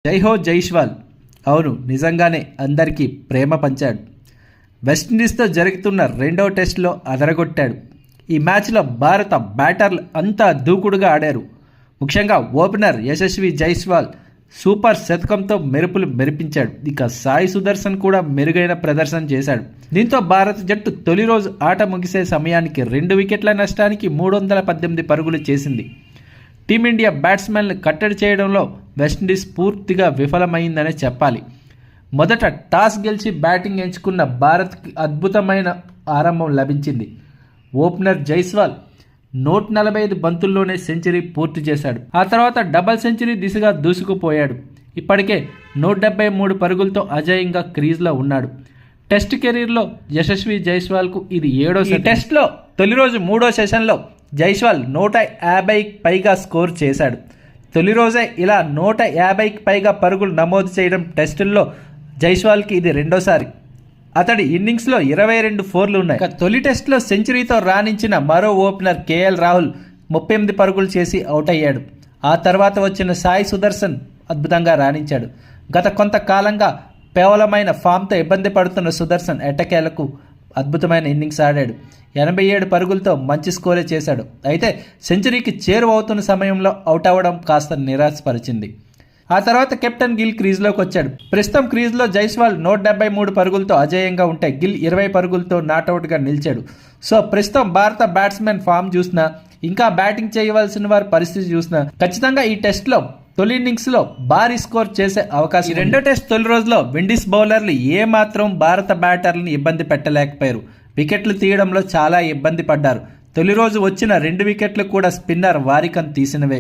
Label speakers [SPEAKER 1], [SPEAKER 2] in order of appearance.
[SPEAKER 1] జై హో జైస్వాల్. అవును, నిజంగానే అందరికీ ప్రేమ పంచాడు. వెస్టిండీస్తో జరుగుతున్న రెండవ టెస్టులో అదరగొట్టాడు. ఈ మ్యాచ్లో భారత బ్యాటర్లు అంతా దూకుడుగా ఆడారు. ముఖ్యంగా ఓపెనర్ యశస్వి జైస్వాల్ సూపర్ శతకంతో మెరుపులు మెరిపించాడు. ఇక సాయి సుదర్శన్ కూడా మెరుగైన ప్రదర్శన చేశాడు. దీంతో భారత జట్టు తొలి రోజు ఆట ముగిసే సమయానికి 2 వికెట్ల నష్టానికి 318 పరుగులు చేసింది. టీమిండియా బ్యాట్స్మెన్లు కట్టడి చేయడంలో వెస్టిండీస్ పూర్తిగా విఫలమైందనే చెప్పాలి. మొదట టాస్ గెలిచి బ్యాటింగ్ ఎంచుకున్న భారత్కి అద్భుతమైన ఆరంభం లభించింది. ఓపెనర్ జైస్వాల్ 145 బంతుల్లోనే సెంచరీ పూర్తి చేశాడు. ఆ తర్వాత డబుల్ సెంచరీ దిశగా దూసుకుపోయాడు. ఇప్పటికే 173 పరుగులతో అజేయంగా క్రీజ్లో ఉన్నాడు. టెస్ట్ కెరీర్లో యశస్వి జైస్వాల్కు ఇది 7వ టెస్ట్లో తొలి రోజు 3వ సెషన్లో జైస్వాల్ 150కి పైగా స్కోర్ చేశాడు. తొలి రోజే ఇలా 150కి పైగా పరుగులు నమోదు చేయడం టెస్టుల్లో జైస్వాల్కి ఇది రెండోసారి. అతడి ఇన్నింగ్స్లో 22 ఫోర్లు ఉన్నాయి. తొలి టెస్టులో సెంచరీతో రాణించిన మరో ఓపెనర్ కేఎల్ రాహుల్ 38 పరుగులు చేసి అవుట్ అయ్యాడు. ఆ తర్వాత వచ్చిన సాయి సుదర్శన్ అద్భుతంగా రాణించాడు. గత కొంతకాలంగా కేవలమైన ఫామ్తో ఇబ్బంది పడుతున్న సుదర్శన్ ఎట్టకేలకు అద్భుతమైన ఇన్నింగ్స్ ఆడాడు. 87 పరుగులతో మంచి స్కోరే చేశాడు. అయితే సెంచరీకి చేరువవుతున్న సమయంలో అవుట్ అవ్వడం కాస్త నిరాశపరిచింది. ఆ తర్వాత కెప్టెన్ గిల్ క్రీజ్లోకి వచ్చాడు. ప్రస్తుతం క్రీజ్లో జైస్వాల్ 173 పరుగులతో అజేయంగా ఉంటే గిల్ 20 పరుగులతో నాట్అవుట్గా నిలిచాడు. సో ప్రస్తుతం భారత బ్యాట్స్మెన్ ఫామ్ చూసినా, ఇంకా బ్యాటింగ్ చేయవలసిన వారి పరిస్థితి చూసినా ఖచ్చితంగా ఈ టెస్ట్లో తొలి ఇన్నింగ్స్లో భారీ స్కోర్ చేసే అవకాశం. రెండో టెస్ట్ తొలి రోజులో విండీస్ బౌలర్లు ఏమాత్రం భారత బ్యాటర్లను ఇబ్బంది పెట్టలేకపోయారు. వికెట్లు తీయడంలో చాలా ఇబ్బంది పడ్డారు. తొలి రోజు వచ్చిన 2 వికెట్లు కూడా స్పిన్నర్ వారికన్ తీసినవే.